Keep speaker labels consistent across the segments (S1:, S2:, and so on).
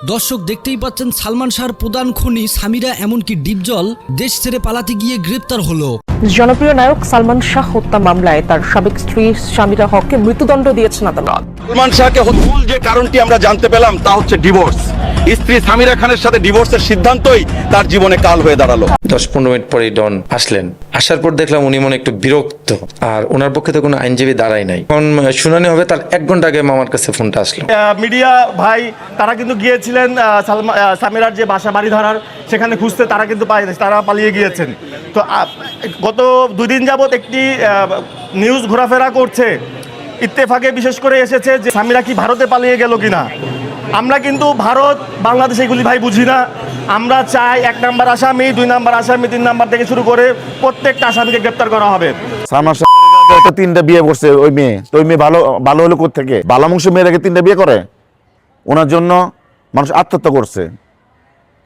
S1: দর্শক দেখতেই পাচ্ছেন সালমান শাহর প্রধান খনি সামিরা এমনকি ডিপজল দেশ ছেড়ে পালাতে গিয়ে গ্রেপ্তার হলো।
S2: জনপ্রিয় নায়ক সালমান শাহ হত্যা মামলায় তার সাবেক স্ত্রী সামিরা হককে মৃত্যুদণ্ড দিয়েছেন আদালত।
S3: সালমান শাহকে মূল যে কারণটি আমরা জানতে পেলাম তা হচ্ছে ডিভোর্স। স্ত্রী সামিরা খানের সাথে ডিভোর্সের সিদ্ধান্তই তার জীবনে কাল হয়ে দাঁড়ালো।
S4: 10-15 মিনিট পরেই ডন আসলেন। আসার পর দেখলাম উনি মনে একটু বিরক্ত, আর ওনার পক্ষে তো কোনো আইনজীবী দাঁড়ায় নাই। এখন শুনানি হবে, তার 1 ঘন্টা আগে মামার কাছে ফোনটা আসলো।
S5: মিডিয়া ভাই তারা কিন্তু গিয়েছিলেন সামিরার যে বাসা বাড়ি ধরার সেখানে খুঁজতে, তারা কিন্তু তারা পালিয়ে গিয়েছেন। তো গত 2 দিন যাবৎ একটি নিউজ ঘোরাফেরা করছে, ইত্তেফাকে বিশেষ করে এসেছে যে সামিরা কি ভারতে পালিয়ে গেল কিনা। আমরা কিন্তু ভারত বাংলাদেশ এগুলি ভাই বুঝি না। আমরা চাই 1 নাম্বার আসামি, 2 নাম্বার আসামি, 3 নাম্বার থেকে শুরু করে প্রত্যেকটা আসামিকে গ্রেপ্তার করা হবে।
S6: সালমান শাহ 3টা বিয়ে করছে ওই মেয়ে, তো ওই মেয়ে ভালো হলো কোত্থেকে? ভালো মাংস মেয়েরাকে 3টা বিয়ে করে? ওনার জন্য মানুষ আত্মহত্যা করছে,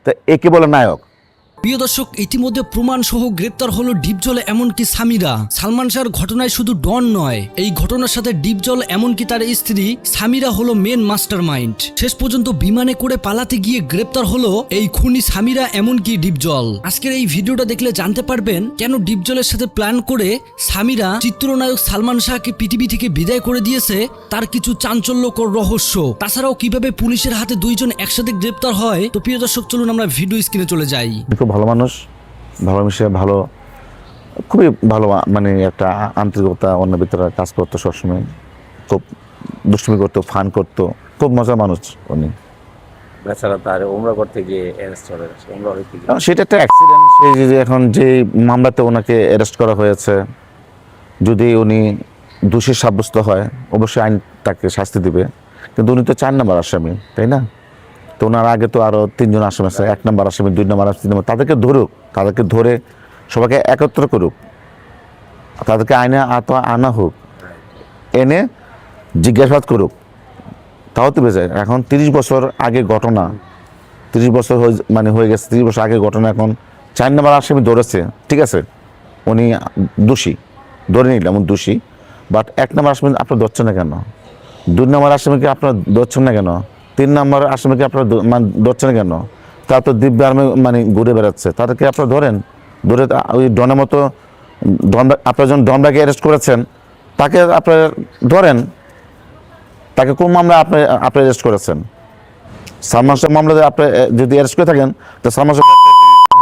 S6: তা একে বলে নায়ক?
S1: প্রিয় দর্শক, ইতিমধ্যে প্রমাণ সহ গ্রেপ্তার হলো ডিপজল এমনকি সামিরা। সালমান শাহর ঘটনায় শুধু ডন নয়, এই ঘটনার সাথে ডিপজল এমনকি তার স্ত্রী সামিরা হলো মেন মাস্টার মাইন্ড। শেষ পর্যন্ত বিমানে করে পালাতে গিয়ে গ্রেপ্তার হলো এই খুনি সামিরা এমনকি ডিপজল। আজকের এই ভিডিওটা দেখলে জানতে পারবেন কেন ডিপজলের সাথে প্ল্যান করে সামিরা চিত্রনায়ক সালমান শাহকে পৃথিবী থেকে বিদায় করে দিয়েছে, তার কিছু চাঞ্চল্যকর রহস্য। তাছাড়াও কিভাবে পুলিশের হাতে 2 জন একসাথে গ্রেপ্তার হয়। তো প্রিয় দর্শক, চলুন আমরা ভিডিও স্ক্রিনে চলে যাই।
S6: ভালো মানুষ, ভালোমিশে ভালো, খুবই ভালো, মানে একটা আন্তরিকতা অন্য ভিতরে কাজ করতো সবসময়। খুব দুষ্টুমি করতো, ফান করতো, খুব মজার মানুষ উনি। সেটা একটা অ্যাক্সিডেন্ট। সেই যে এখন যে মামলাতে ওনাকে অ্যারেস্ট করা হয়েছে, যদি উনি দোষী সাব্যস্ত হয় অবশ্যই আইন তাকে শাস্তি দিবে, কিন্তু উনি তো 4 নম্বর আসামি, তাই না? তো ওনার আগে তো আরও 3 জন আসামি আছে, 1 নম্বর আসামি, 2 নম্বর আসামি, 3 নম্বর। তাদেরকে ধরুক, তাদেরকে ধরে সবাইকে একত্র করুক, তাদেরকে আইনে আনা হোক, এনে জিজ্ঞাসাবাদ করুক, তাও তো বেজায়। এখন 30 বছর আগে ঘটনা, 30 বছর হয়ে গেছে, 30 বছর আগে ঘটনা। এখন 4 নম্বর আসামি ধরেছে, ঠিক আছে, উনি দোষী, ধরে নিলাম দোষী, বাট 1 নম্বর আসামি আপনার ধরছেন না কেন? 2 নম্বর আসামিকে আপনার ধরছেন না কেন? 3 নম্বর আসামিকে আপনার ধরছেন কেন? তারা তো দিব্য আর্মে ঘুরে বেড়াচ্ছে, তাদেরকে আপনারা ধরেন। ধরে ওই ডনের মতো আপনার যখন ডনবাকে অ্যারেস্ট করেছেন, তাকে আপনার ধরেন। তাকে কোন মামলা আপনি অ্যারেস্ট করেছেন? সালমান শাহ মামলাতে আপনি যদি অ্যারেস্ট করে থাকেন, তো সালমান শাহ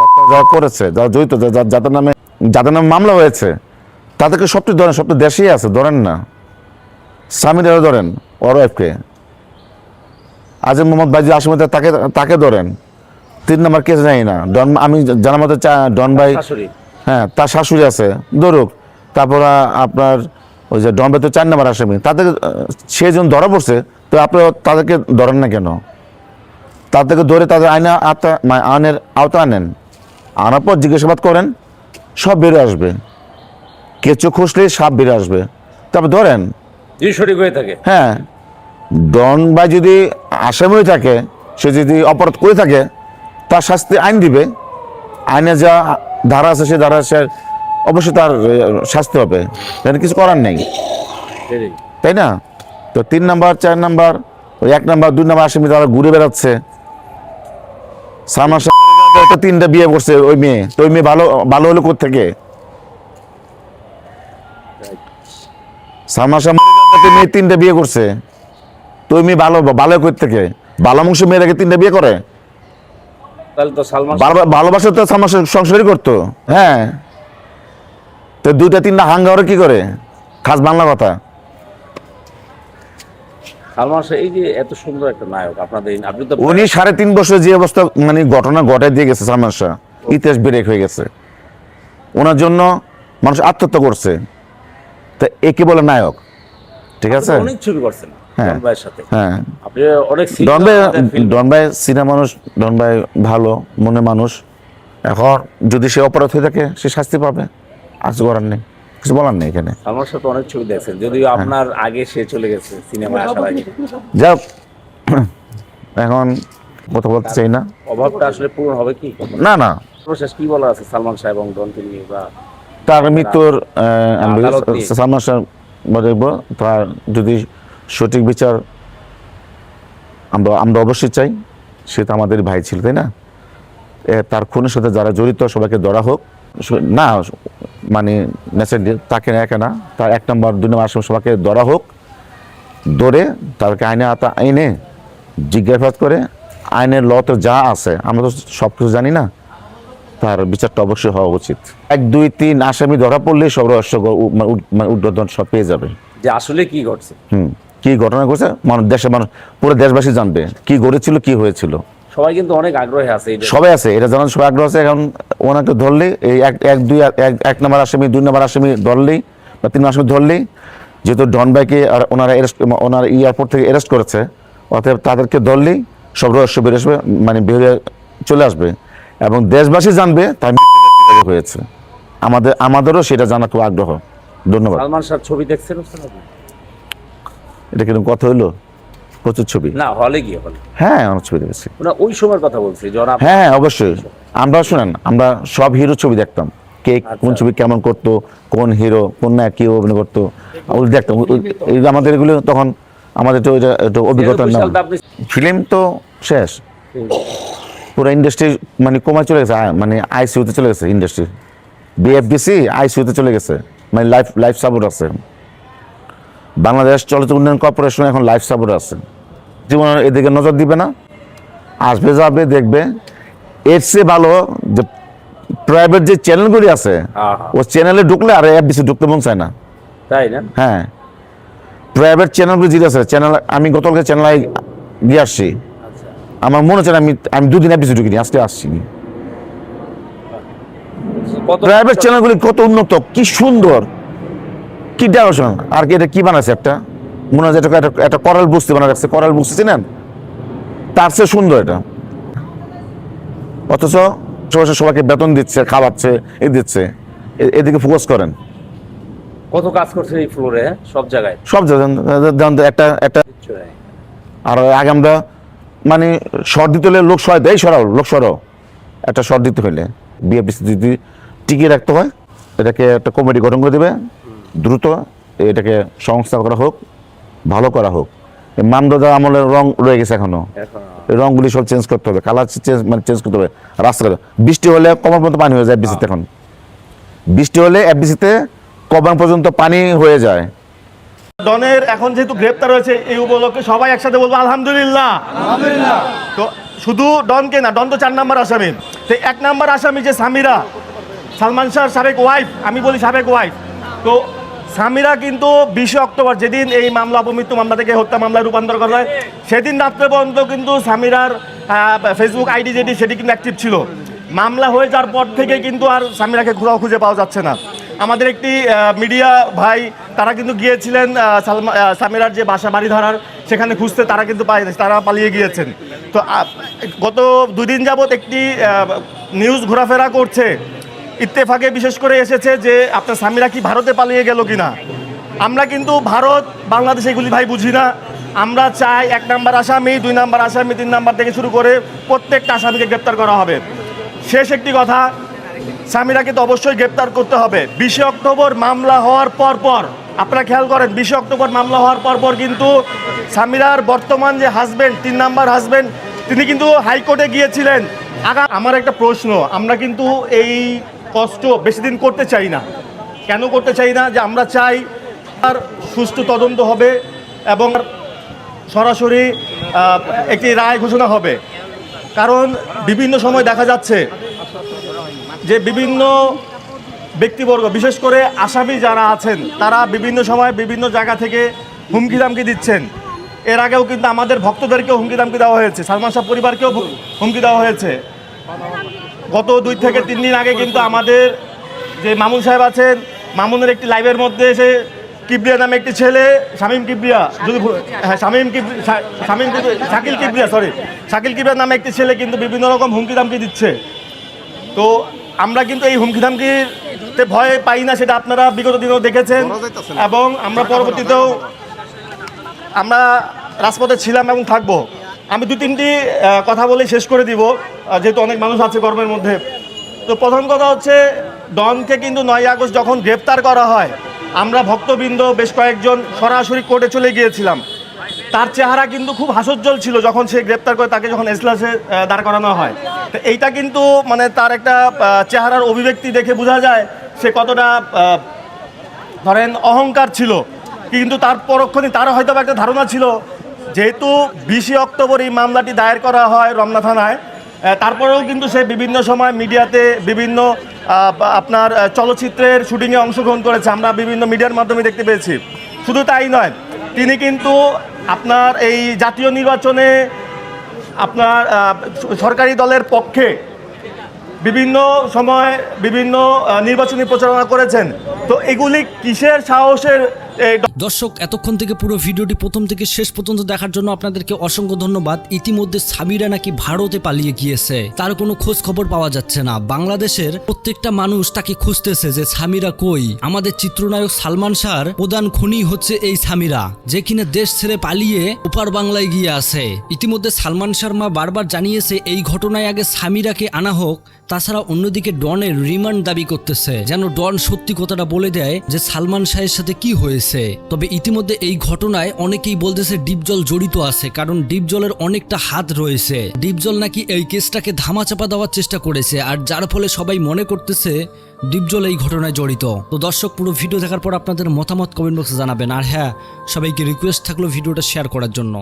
S6: হত্যা যারা করেছে, যারা জড়িত, যাদের নামে মামলা হয়েছে, তাদেরকে সবটি ধরেন। সবটি দেশেই আছে, ধরেন না। সামিরাও ধরেন, ওর ওয়াইফকে। আজিম মোহাম্মদ ভাই যে আসামি, তাকে ধরেন। 3 নম্বর কেস জানি না, ডন, আমি জানার মতো ডন ভাই, হ্যাঁ, তার শাশুড়ি আছে, ধরুক। তারপর আপনার ওই যে ডন ভাই তো 4 নম্বর আসামি, তাদের সেজন ধরা পড়ছে, তো আপনারা তাদেরকে ধরেন না কেন? তাদেরকে ধরে তাদের আইনের আওতা আনেন, আনার পর জিজ্ঞাসাবাদ করেন, সব বেরো আসবে। কেঁচো খুঁজলে সাপ বেরো আসবে, তারপর ধরেন। হ্যাঁ, ডন ভাই যদি আসামি হয়ে থাকে, সে যদি অপরাধ করে থাকে, তার শাস্তি আইন দিবে। আইনে যা ধারা আছে, সে ধারা অবশ্যই তার শাস্তি হবে, কিছু করার নেই, তাই না? তো 3 নম্বর 4 নম্বর, 1 নম্বর 2 নম্বর আসামি তারা ঘুরে বেড়াচ্ছে। সালমান শাহ 3টা বিয়ে করছে ওই মেয়ে, তো ওই মেয়ে ভালো হলো কোত্থেকে? সালমান শাহ মেয়ে 3টা বিয়ে করছে, তো ওই মেয়ে ভালো কোত্থেকে? ভালো মাংস মেয়েরাকে 3টা বিয়ে করে? ভালোবাসা তো সালমান শাহ সংসারই করতো। হ্যাঁ, তো 2টা 3টা হাঙ্গা ওরা কি করে? খাস বাংলা কথা।
S7: সালমান শাহ এই যে এত সুন্দর একটা নায়ক, আপনি তো
S6: উনি 3.5 বছর যে অবস্থা ঘটনা ঘটায় দিয়ে গেছে, সালমান শাহ ইতিহাস ব্রেক হয়ে গেছে। ওনার জন্য মানুষ আত্মহত্যা করছে, তা একে বলে নায়ক, ঠিক আছে?
S7: অনেক ছবি করছেন
S6: হ্যাঁ,
S7: ডন ভাইয়ের সাথে।
S6: হ্যাঁ,
S7: আপনি অনেক
S6: ডন ভাই সিনেমা মানুষ, ডন ভাই ভালো মনে মানুষ। এখন যদি সে অপরাধ হয়ে থাকে, সে শাস্তি পাবে, আর কিছু করার নেই, কিছু বলার নেই এখানে।
S7: সালমান শাহ তো অনেক ছবি দেখছেন, যদিও আপনার আগে সে চলে গেছে সিনেমায় আসার আগে।
S6: যাক, এখন কথা বলতে চাই না।
S7: অভাবটা আসলে পূরণ হবে কি?
S6: না না,
S7: সর্বশেষ কি বলা আছে সালমান শাহ এবং ডনকে নিয়ে, বা
S6: তার মৃত্যুর সালমান শাহ দেখবো, তার যদি সঠিক বিচার আমরা অবশ্যই চাই। সে তো আমাদের ভাই ছিল, তাই না? তার খুনের সাথে যারা জড়িত সবাইকে ধরা হোক। না মানে ন্যাচারালি তাকে একা না, তার 1 নম্বর 2 নম্বর আসামি সবাইকে ধরা হোক, ধরে তাদেরকে আইনে জিজ্ঞাসাবাদ করে আইনের লতে যা আছে, আমরা তো সব কিছু জানি না, তার বিচারটা অবশ্যই হওয়া উচিত। 1, 2, 3 আসামি ধরা পড়লেই সব রহস্য উদ্বোধন সব পেয়ে যাবে
S7: যে আসলে কি ঘটছে।
S6: কি ঘটনা ঘটছে, দেশের মানুষ পুরো দেশবাসী জানবে কি ঘটেছিল, কি হয়েছিল।
S7: সবাই কিন্তু অনেক আগ্রহে আছে এটা।
S6: সবাই আছে, এটা জানার সবাই আগ্রহ আছে। এখন ওনাকে ধরলেই এই 1 নম্বর আসামি 2 নম্বর আসামি ধরলেই বা 3 নম্বর আসামি ধরলেই, যেহেতু ডন ভাইকে আর ওনারা এয়ারপোর্ট থেকে অ্যারেস্ট করেছে, অতএব তাদেরকে ধরলেই সব রহস্য বেরিয়ে আসবে, মানে বেরিয়ে চলে আসবে এবং দেশবাসী জানবে তার মৃত্যুটা কিভাবে হয়েছে। আমাদেরও সেটা জানার খুব আগ্রহ। ধন্যবাদ।
S7: সালমান শাহর ছবি দেখছেন আপনি?
S6: এটা কিরকম কথা হইলো? প্রচুর ছবি।
S7: না, হলে গিয়ে হলে।
S6: হ্যাঁ, অনেক ছবি দেখেছি।
S7: না, ওই সময়ের কথা বলছি যখন
S6: হ্যাঁ অবশ্যই। আমরা শুনেন, আমরা সব হিরো ছবি দেখতাম, কে কোন ছবি কেমন করতো, কোন হিরো কোন নায়ক কি অভিনয় করতো, ওগুলো দেখতাম। আমাদের এগুলো তখন আমাদের তো এটা অভিজ্ঞতা না। ফিল্ম তো শেষ, পুরো ইন্ডাস্ট্রি মানে কমায় চলে গেছে, মানে আইসিইউতে চলে গেছে ইন্ডাস্ট্রি। বিএফডিসি আইসিইউতে চলে গেছে, মানে লাইফ সাপোর্ট আছে। বাংলাদেশ চলচ্চিত্র উন্নয়ন কর্পোরেশন এখন লাইফ সাপোর্ট আছে। জীবন এদিকে নজর দিবে না, আসবে যাবে দেখবে। এর চেয়ে ভালো যে প্রাইভেট যে চ্যানেলগুলি আছে, ও চ্যানেলে ঢুকলে আর এফডিসি ঢুকতে মন চায় না,
S7: তাই না?
S6: হ্যাঁ, প্রাইভেট চ্যানেলগুলি যেটা আছে, চ্যানেল আমি গতকালকে চ্যানেলে গিয়ে আসছি, আমার মনে হচ্ছে আমি 2 দিন এফডিসি ঢুকিনি, আজকে আসছি। প্রাইভেট চ্যানেলগুলি কত উন্নত, কি সুন্দর, কি ডাইরেকশন, আর কি এটা কি বানাচ্ছে, একটা মনে হয় একটা করাল বস্তি বানা রাখছে, করাল বস্তি চিনেন, তার চেয়ে সুন্দর এটা। অথচ সবাইকে বেতন দিচ্ছে, খাওয়াচ্ছে, দিচ্ছে, এদিকে ফোকাস করেন।
S7: কত কাজ করছে এই ফ্লোরে, সব জায়গায়
S6: একটা আর আগে আমরা মানে শর্ট দিতে হলে লোক সরাই দেয়, লোক সরাও, একটা শর্ট দিতে হলে বিএফডিসি যদি টিকিয়ে রাখতে হয়, এটাকে একটা কমিটি গঠন করে দেবে, দ্রুত এটাকে সংস্কার করা হোক, ভালো করা হোক। মানদা আমলের রং রয়ে গেছে এখনো, এই রংগুলি সব চেঞ্জ করতে হবে, কালার চেঞ্জ করতে হবে। রাস্তাঘাটে বৃষ্টি হলে কমর পর্যন্ত পানি হয়ে যায় এফডিসিতে, এখন বৃষ্টি হলে এফডিসিতে কমর পর্যন্ত পানি হয়ে যায়।
S5: ডনের এখন যেহেতু গ্রেপ্তার হয়েছে, এই উপলক্ষে সবাই একসাথে বলবো আলহামদুলিল্লাহ। তো শুধু ডনকে না, ডন তো 4 নম্বর আসামি, তো 1 নম্বর আসামি যে সামিরা, সালমান শাহর সাবেক ওয়াইফ, আমি বলি সাবেক ওয়াইফ, তো সামিরা কিন্তু 20 অক্টোবর যেদিন এই মামলা অপমৃত্যু মামলা থেকে হত্যা মামলায় রূপান্তর করা হয়, সেদিন রাত্রে পর্যন্ত কিন্তু সামিরার ফেসবুক আইডি সেটি কিন্তু অ্যাক্টিভ ছিল। মামলা হয়ে যাওয়ার পর থেকে কিন্তু আর সামিরাকে খুঁজে পাওয়া যাচ্ছে না। আমাদের একটি মিডিয়া ভাই, তারা কিন্তু গিয়েছিলেন সামিরার যে বাড়ি ধরার, সেখানে খুঁজতে, তারা কিন্তু তারা পালিয়ে গিয়েছেন। তো গত 2 দিন যাবৎ একটি নিউজ ঘোরাফেরা করছে, ইত্তেফাকে বিশেষ করে এসেছে যে আপনার সামিরা কি ভারতে পালিয়ে গেল কিনা। আমরা কিন্তু ভারত বাংলাদেশ এগুলি ভাই বুঝি না। আমরা চাই 1 নম্বর আসামি, 2 নম্বর আসামি, 3 নম্বর থেকে শুরু করে প্রত্যেকটা আসামিকে গ্রেপ্তার করা হবে। শেষ একটি কথা, সামিরাকে তো অবশ্যই গ্রেপ্তার করতে হবে। 20 অক্টোবর মামলা হওয়ার পর আপনারা খেয়াল করেন, 20 অক্টোবর মামলা হওয়ার পর কিন্তু সামিরার বর্তমান যে হাজবেন্ড, 3 নম্বর হাজবেন্ড, তিনি কিন্তু হাইকোর্টে গিয়েছিলেন। আমার একটা প্রশ্ন, আমরা কিন্তু এই কষ্ট বেশি দিন করতে চাই না। কেন করতে চাই না? যে আমরা চাই আর সুষ্ঠু তদন্ত হবে এবং সরাসরি একটি রায় ঘোষণা হবে। কারণ বিভিন্ন সময় দেখা যাচ্ছে যে বিভিন্ন ব্যক্তিবর্গ, বিশেষ করে আসামি যারা আছেন, তারা বিভিন্ন সময় বিভিন্ন জায়গা থেকে হুমকি দামকি দিচ্ছেন। এর আগেও কিন্তু আমাদের ভক্তদেরকেও হুমকি দামকি দেওয়া হয়েছে, সালমান শাহ পরিবারকেও হুমকি দেওয়া হয়েছে। গত 2 থেকে 3 দিন আগে কিন্তু আমাদের যে মামুন সাহেব আছেন, মামুনের একটি লাইভের মধ্যে এসে কিবরিয়া নামে একটি ছেলে, শাকিল কিবরিয়া নামে একটি ছেলে কিন্তু বিভিন্ন রকম হুমকি দামকি দিচ্ছে। তো আমরা কিন্তু এই হুমকি ধামকিতে ভয় পাই না, সেটা আপনারা বিগত দিনেও দেখেছেন এবং আমরা পরবর্তীতেও আমরা রাজপথে ছিলাম এবং থাকবো। আমি 2-3টি কথা বলে শেষ করে দিব, যেহেতু অনেক মানুষ আছে গরমের মধ্যে। তো প্রথম কথা হচ্ছে, ডনকে কিন্তু 9 আগস্ট যখন গ্রেপ্তার করা হয়, আমরা ভক্তবৃন্দ বেশ কয়েকজন সরাসরি কোর্টে চলে গিয়েছিলাম। তার চেহারা কিন্তু খুব হাস্যোজ্জ্বল ছিল যখন সে গ্রেপ্তার করে তাকে যখন এজলাসে দাঁড় করানো হয়। তো এইটা কিন্তু মানে তার একটা চেহারার অভিব্যক্তি দেখে বোঝা যায় সে কতটা ধরেন অহংকার ছিল। কিন্তু তার পরক্ষণে তার হয়তো একটা ধারণা ছিল, যেহেতু 20 অক্টোবর এই মামলাটি দায়ের করা হয় রমনা থানায়, তারপরেও কিন্তু সে বিভিন্ন সময় মিডিয়াতে বিভিন্ন আপনার চলচ্চিত্রের শুটিংয়ে অংশগ্রহণ করেছে, আমরা বিভিন্ন মিডিয়ার মাধ্যমে দেখতে পেয়েছি। শুধু তাই নয়, তিনি কিন্তু আপনার এই জাতীয় নির্বাচনে আপনার সরকারি দলের পক্ষে বিভিন্ন সময় বিভিন্ন নির্বাচনী প্রচারণা করেছেন। তো এগুলি কিসের সাহসের?
S1: দর্শক, এতক্ষণ থেকে পুরো ভিডিওটি প্রথম থেকে শেষ পর্যন্ত দেখার জন্য আপনাদেরকে অসংখ্য ধন্যবাদ। ইতিমধ্যে সামিরা নাকি ভারতে পালিয়ে গিয়েছে, তার কোনো খোঁজ খবর পাওয়া যাচ্ছে না। বাংলাদেশের প্রত্যেকটা মানুষ তাকে খুঁজতেছে যে সামিরা কই। আমাদের চিত্রনায়ক সালমান শাহর প্রধান খুনি হচ্ছে এই সামিরা, যে কিনা দেশ ছেড়ে পালিয়ে ওপার বাংলায় গিয়ে আছে। ইতিমধ্যে সালমান শাহর মা বারবার জানিয়েছে এই ঘটনায় আগে সামিরাকে আনা হোক। তাছাড়া অন্যদিকে ডনের রিমান্ড দাবি করতেছে, যেন ডন সত্যি কথাটা বলে দেয় যে সালমান শাহের সাথে কি হয়েছে। তবে ইতিমধ্যে এই ঘটনায় অনেকেই বলতেছে ডিপজল জড়িত আছে, কারণ ডিপজলের অনেকটা হাত রয়েছে। ডিপজল নাকি এই কেসটাকে ধামাচাপা দেওয়ার চেষ্টা করেছে, আর যার ফলে সবাই মনে করতেছে ডিপজল এই ঘটনায় জড়িত। তো দর্শক, পুরো ভিডিও দেখার পর আপনাদের মতামত কমেন্ট বক্সে জানাবেন। আর হ্যাঁ, সবাইকে রিকোয়েস্ট থাকলো ভিডিওটা শেয়ার করার জন্য।